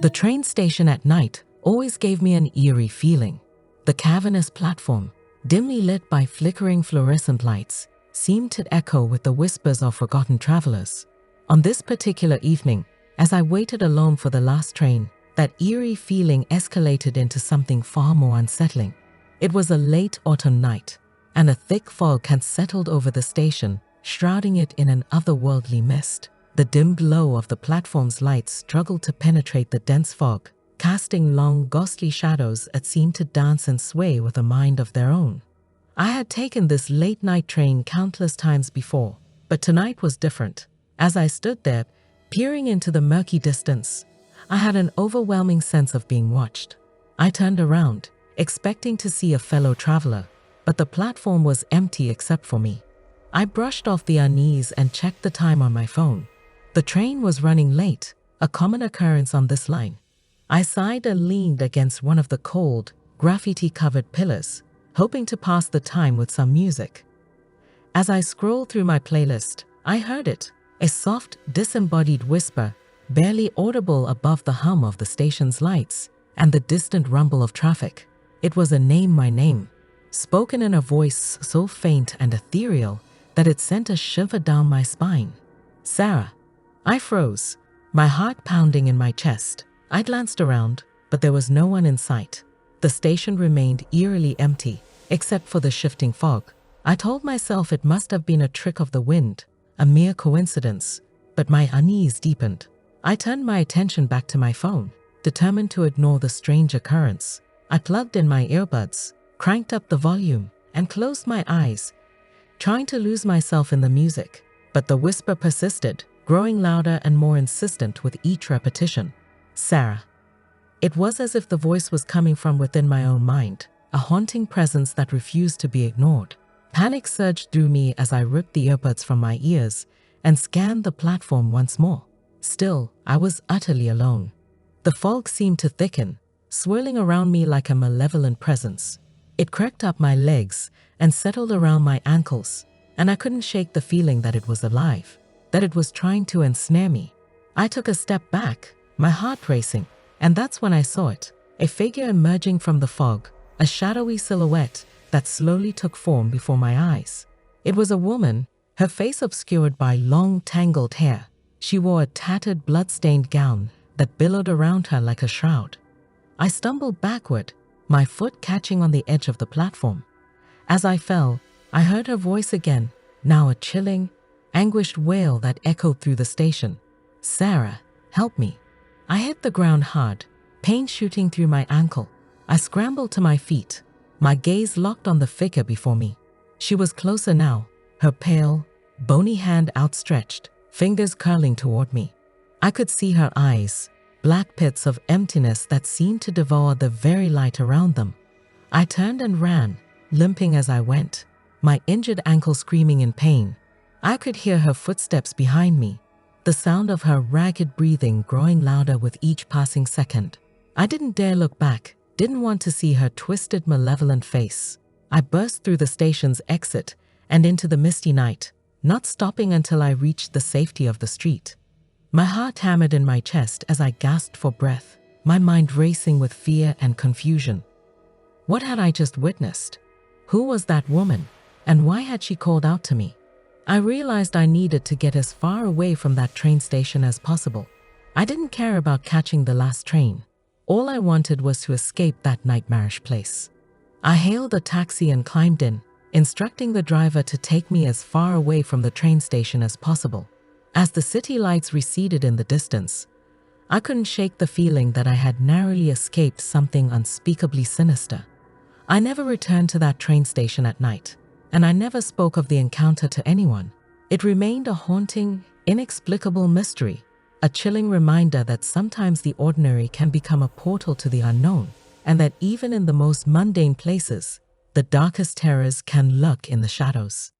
The train station at night always gave me an eerie feeling. The cavernous platform, dimly lit by flickering fluorescent lights, seemed to echo with the whispers of forgotten travelers. On this particular evening, as I waited alone for the last train, that eerie feeling escalated into something far more unsettling. It was a late autumn night, and a thick fog had settled over the station, shrouding it in an otherworldly mist. The dim glow of the platform's lights struggled to penetrate the dense fog, casting long, ghostly shadows that seemed to dance and sway with a mind of their own. I had taken this late-night train countless times before, but tonight was different. As I stood there, peering into the murky distance, I had an overwhelming sense of being watched. I turned around, expecting to see a fellow traveler, but the platform was empty except for me. I brushed off the unease and checked the time on my phone. The train was running late, a common occurrence on this line. I sighed and leaned against one of the cold, graffiti-covered pillars, hoping to pass the time with some music. As I scrolled through my playlist, I heard it, a soft, disembodied whisper, barely audible above the hum of the station's lights and the distant rumble of traffic. It was a "Name My Name," spoken in a voice so faint and ethereal that it sent a shiver down my spine. "Sarah." I froze, my heart pounding in my chest. I glanced around, but there was no one in sight. The station remained eerily empty, except for the shifting fog. I told myself it must have been a trick of the wind, a mere coincidence, but my unease deepened. I turned my attention back to my phone, determined to ignore the strange occurrence. I plugged in my earbuds, cranked up the volume, and closed my eyes, trying to lose myself in the music. But the whisper persisted, growing louder and more insistent with each repetition. "Sarah." It was as if the voice was coming from within my own mind, a haunting presence that refused to be ignored. Panic surged through me as I ripped the earbuds from my ears and scanned the platform once more. Still, I was utterly alone. The fog seemed to thicken, swirling around me like a malevolent presence. It crept up my legs and settled around my ankles, and I couldn't shake the feeling that it was alive, that it was trying to ensnare me. I took a step back, my heart racing, and that's when I saw it, a figure emerging from the fog, a shadowy silhouette that slowly took form before my eyes. It was a woman, her face obscured by long, tangled hair. She wore a tattered, blood-stained gown that billowed around her like a shroud. I stumbled backward, my foot catching on the edge of the platform. As I fell, I heard her voice again, now a chilling, anguished wail that echoed through the station. "Sarah, help me." I hit the ground hard, pain shooting through my ankle. I scrambled to my feet, my gaze locked on the figure before me. She was closer now, her pale, bony hand outstretched, fingers curling toward me. I could see her eyes, black pits of emptiness that seemed to devour the very light around them. I turned and ran, limping as I went, my injured ankle screaming in pain. I could hear her footsteps behind me, the sound of her ragged breathing growing louder with each passing second. I didn't dare look back, didn't want to see her twisted, malevolent face. I burst through the station's exit and into the misty night, not stopping until I reached the safety of the street. My heart hammered in my chest as I gasped for breath, my mind racing with fear and confusion. What had I just witnessed? Who was that woman, and why had she called out to me? I realized I needed to get as far away from that train station as possible. I didn't care about catching the last train. All I wanted was to escape that nightmarish place. I hailed a taxi and climbed in, instructing the driver to take me as far away from the train station as possible. As the city lights receded in the distance, I couldn't shake the feeling that I had narrowly escaped something unspeakably sinister. I never returned to that train station at night, and I never spoke of the encounter to anyone. It remained a haunting, inexplicable mystery, a chilling reminder that sometimes the ordinary can become a portal to the unknown, and that even in the most mundane places, the darkest terrors can lurk in the shadows.